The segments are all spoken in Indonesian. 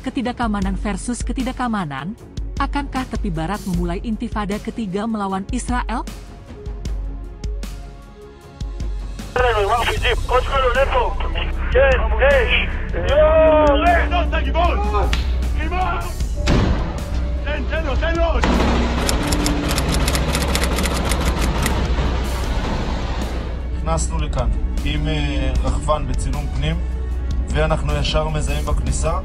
Ketidakamanan versus ketidakamanan, akankah tepi barat memulai intifada ketiga melawan Israel? נכנסנו לכאן עם רחפן בצילום פנים ואנחנו ישר מזהים בכניסה.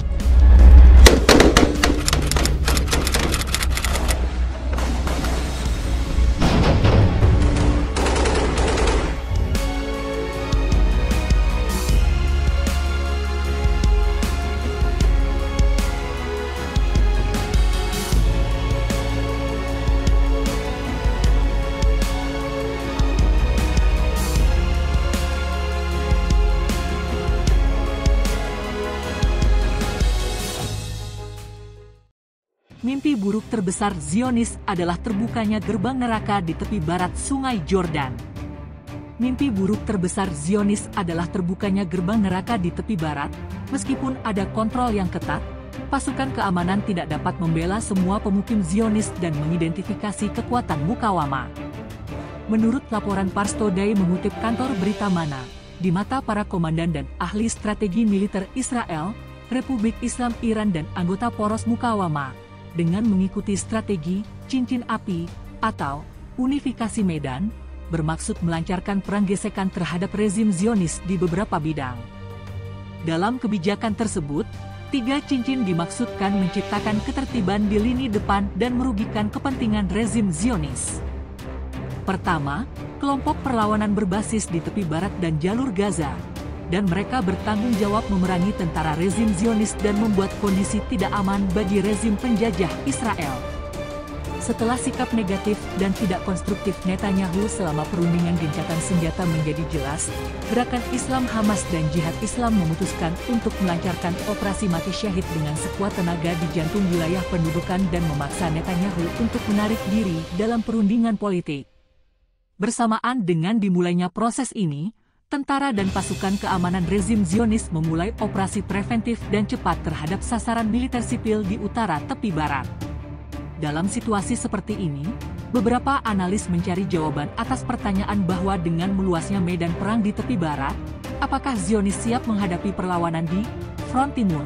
Mimpi buruk terbesar Zionis adalah terbukanya gerbang neraka di tepi barat Sungai Yordan. Mimpi buruk terbesar Zionis adalah terbukanya gerbang neraka di tepi barat, meskipun ada kontrol yang ketat, pasukan keamanan tidak dapat membela semua pemukim Zionis dan mengidentifikasi kekuatan mukawamah. Menurut laporan Pars Today mengutip kantor berita Mana, di mata para komandan dan ahli strategi militer Israel, Republik Islam Iran dan anggota poros mukawamah, dengan mengikuti strategi cincin api atau unifikasi medan, bermaksud melancarkan perang gesekan terhadap rezim Zionis di beberapa bidang. Dalam kebijakan tersebut, 3 cincin dimaksudkan menciptakan ketertiban di lini depan dan merugikan kepentingan rezim Zionis. Pertama, kelompok perlawanan berbasis di tepi barat dan jalur Gaza, dan mereka bertanggung jawab memerangi tentara rezim Zionis dan membuat kondisi tidak aman bagi rezim penjajah Israel. Setelah sikap negatif dan tidak konstruktif Netanyahu selama perundingan gencatan senjata menjadi jelas, gerakan Islam Hamas dan Jihad Islam memutuskan untuk melancarkan operasi mati syahid dengan sekuat tenaga di jantung wilayah pendudukan dan memaksa Netanyahu untuk menarik diri dalam perundingan politik. Bersamaan dengan dimulainya proses ini, tentara dan pasukan keamanan rezim Zionis memulai operasi preventif dan cepat terhadap sasaran militer sipil di utara tepi barat. Dalam situasi seperti ini, beberapa analis mencari jawaban atas pertanyaan bahwa dengan meluasnya medan perang di tepi barat, apakah Zionis siap menghadapi perlawanan di front timur?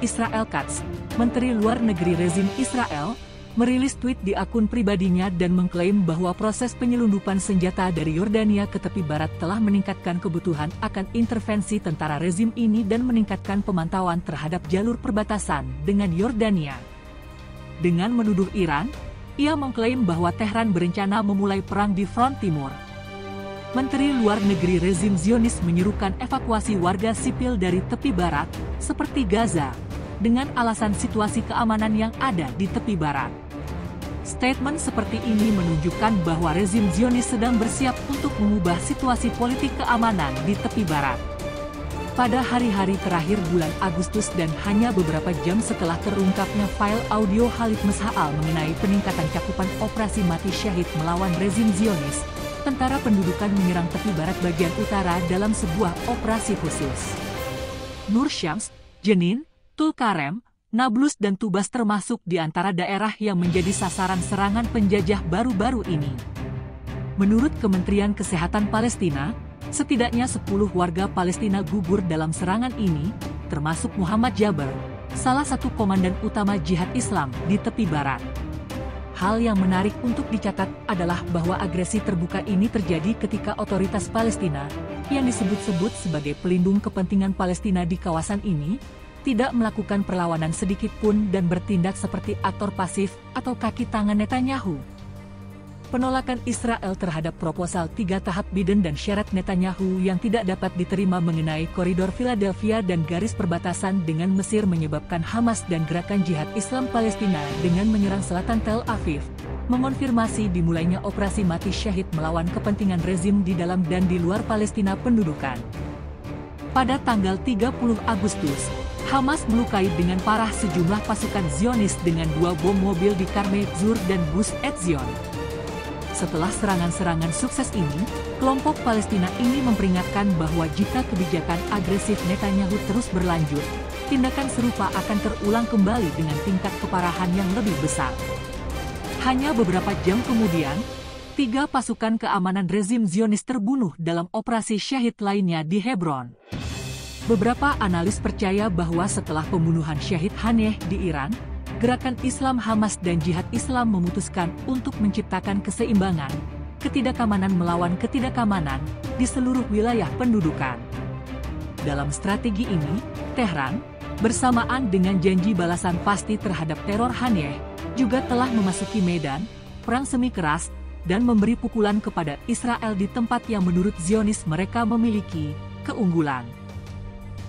Israel Katz, Menteri Luar Negeri rezim Israel, merilis tweet di akun pribadinya dan mengklaim bahwa proses penyelundupan senjata dari Yordania ke tepi barat telah meningkatkan kebutuhan akan intervensi tentara rezim ini dan meningkatkan pemantauan terhadap jalur perbatasan dengan Yordania. Dengan menuduh Iran, ia mengklaim bahwa Tehran berencana memulai perang di front timur. Menteri Luar Negeri rezim Zionis menyerukan evakuasi warga sipil dari tepi barat, seperti Gaza, dengan alasan situasi keamanan yang ada di tepi barat. Statement seperti ini menunjukkan bahwa rezim Zionis sedang bersiap untuk mengubah situasi politik keamanan di tepi barat. Pada hari-hari terakhir bulan Agustus dan hanya beberapa jam setelah terungkapnya file audio Khalid Meshaal mengenai peningkatan cakupan operasi mati syahid melawan rezim Zionis, tentara pendudukan menyerang tepi barat bagian utara dalam sebuah operasi khusus. Nur Syams, Jenin, Tulkarem, Nablus dan Tubas termasuk di antara daerah yang menjadi sasaran serangan penjajah baru-baru ini. Menurut Kementerian Kesehatan Palestina, setidaknya 10 warga Palestina gugur dalam serangan ini, termasuk Muhammad Jaber, salah satu komandan utama Jihad Islam di tepi barat. Hal yang menarik untuk dicatat adalah bahwa agresi terbuka ini terjadi ketika otoritas Palestina, yang disebut-sebut sebagai pelindung kepentingan Palestina di kawasan ini, tidak melakukan perlawanan sedikit pun dan bertindak seperti aktor pasif atau kaki tangan Netanyahu. Penolakan Israel terhadap proposal 3 tahap Biden dan syarat Netanyahu yang tidak dapat diterima mengenai koridor Philadelphia dan garis perbatasan dengan Mesir menyebabkan Hamas dan gerakan Jihad Islam Palestina dengan menyerang selatan Tel Aviv, mengonfirmasi dimulainya operasi mati syahid melawan kepentingan rezim di dalam dan di luar Palestina pendudukan. Pada tanggal 30 Agustus, Hamas melukai dengan parah sejumlah pasukan Zionis dengan 2 bom mobil di Karmel Zur dan Bus Etzion. Setelah serangan-serangan sukses ini, kelompok Palestina ini memperingatkan bahwa jika kebijakan agresif Netanyahu terus berlanjut, tindakan serupa akan terulang kembali dengan tingkat keparahan yang lebih besar. Hanya beberapa jam kemudian, 3 pasukan keamanan rezim Zionis terbunuh dalam operasi syahid lainnya di Hebron. Beberapa analis percaya bahwa setelah pembunuhan Syahid Haniyeh di Iran, Gerakan Islam Hamas dan Jihad Islam memutuskan untuk menciptakan keseimbangan, ketidakamanan melawan ketidakamanan di seluruh wilayah pendudukan. Dalam strategi ini, Tehran, bersamaan dengan janji balasan pasti terhadap teror Haniyeh, juga telah memasuki medan perang semi keras dan memberi pukulan kepada Israel di tempat yang menurut Zionis mereka memiliki keunggulan.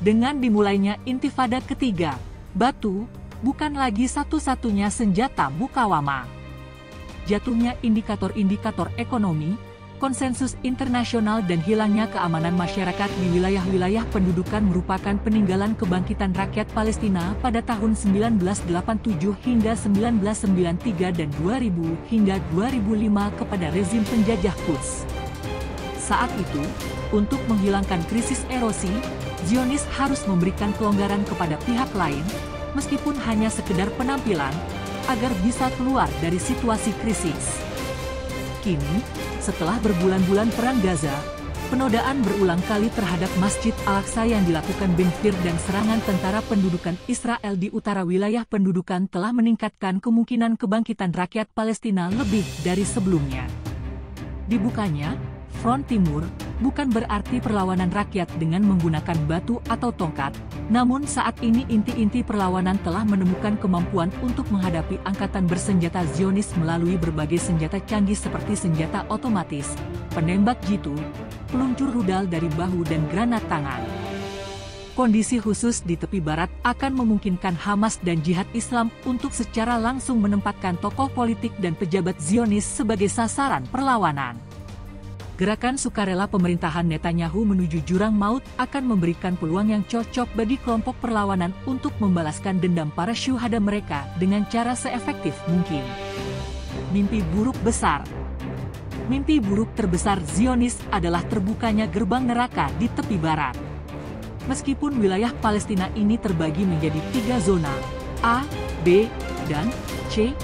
Dengan dimulainya Intifada ketiga, batu bukan lagi satu-satunya senjata mukawamah. Jatuhnya indikator-indikator ekonomi, konsensus internasional dan hilangnya keamanan masyarakat di wilayah-wilayah pendudukan merupakan peninggalan kebangkitan rakyat Palestina pada tahun 1987 hingga 1993 dan 2000 hingga 2005 kepada rezim penjajah Quds. Saat itu, untuk menghilangkan krisis erosi, Zionis harus memberikan kelonggaran kepada pihak lain, meskipun hanya sekedar penampilan, agar bisa keluar dari situasi krisis. Kini, setelah berbulan-bulan perang Gaza, penodaan berulang kali terhadap Masjid Al-Aqsa yang dilakukan Ben Gvir dan serangan tentara pendudukan Israel di utara wilayah pendudukan telah meningkatkan kemungkinan kebangkitan rakyat Palestina lebih dari sebelumnya. Dibukanya Front Timur bukan berarti perlawanan rakyat dengan menggunakan batu atau tongkat, namun saat ini inti-inti perlawanan telah menemukan kemampuan untuk menghadapi angkatan bersenjata Zionis melalui berbagai senjata canggih seperti senjata otomatis, penembak jitu, peluncur rudal dari bahu dan granat tangan. Kondisi khusus di tepi barat akan memungkinkan Hamas dan Jihad Islam untuk secara langsung menempatkan tokoh politik dan pejabat Zionis sebagai sasaran perlawanan. Gerakan sukarela pemerintahan Netanyahu menuju jurang maut akan memberikan peluang yang cocok bagi kelompok perlawanan untuk membalaskan dendam para syuhada mereka dengan cara seefektif mungkin. Mimpi buruk besar. Mimpi buruk terbesar Zionis adalah terbukanya gerbang neraka di tepi barat. Meskipun wilayah Palestina ini terbagi menjadi 3 zona, A, B, dan C,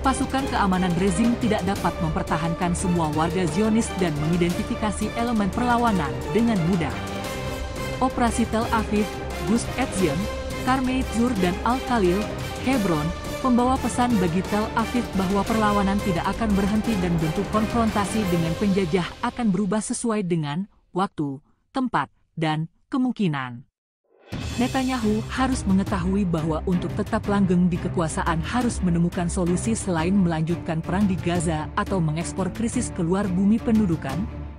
pasukan keamanan rezim tidak dapat mempertahankan semua warga Zionis dan mengidentifikasi elemen perlawanan dengan mudah. Operasi Tel Aviv, Gus Etzion, Karmeit Zur dan Al-Khalil, Hebron, membawa pesan bagi Tel Aviv bahwa perlawanan tidak akan berhenti dan bentuk konfrontasi dengan penjajah akan berubah sesuai dengan waktu, tempat, dan kemungkinan. Netanyahu harus mengetahui bahwa untuk tetap langgeng di kekuasaan harus menemukan solusi selain melanjutkan perang di Gaza atau mengekspor krisis keluar bumi pendudukan,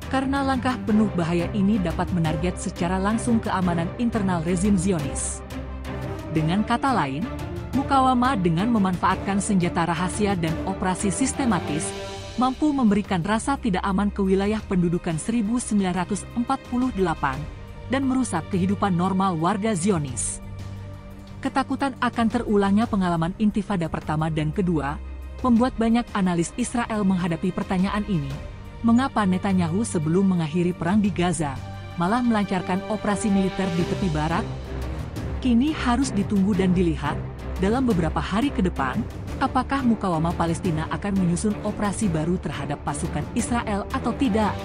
karena langkah penuh bahaya ini dapat menarget secara langsung keamanan internal rezim Zionis. Dengan kata lain, mukawamah dengan memanfaatkan senjata rahasia dan operasi sistematis, mampu memberikan rasa tidak aman ke wilayah pendudukan 1948, dan merusak kehidupan normal warga Zionis. Ketakutan akan terulangnya pengalaman Intifada pertama dan kedua, membuat banyak analis Israel menghadapi pertanyaan ini. Mengapa Netanyahu sebelum mengakhiri perang di Gaza, malah melancarkan operasi militer di tepi barat? Kini harus ditunggu dan dilihat, dalam beberapa hari ke depan, apakah mukawamah Palestina akan menyusun operasi baru terhadap pasukan Israel atau tidak.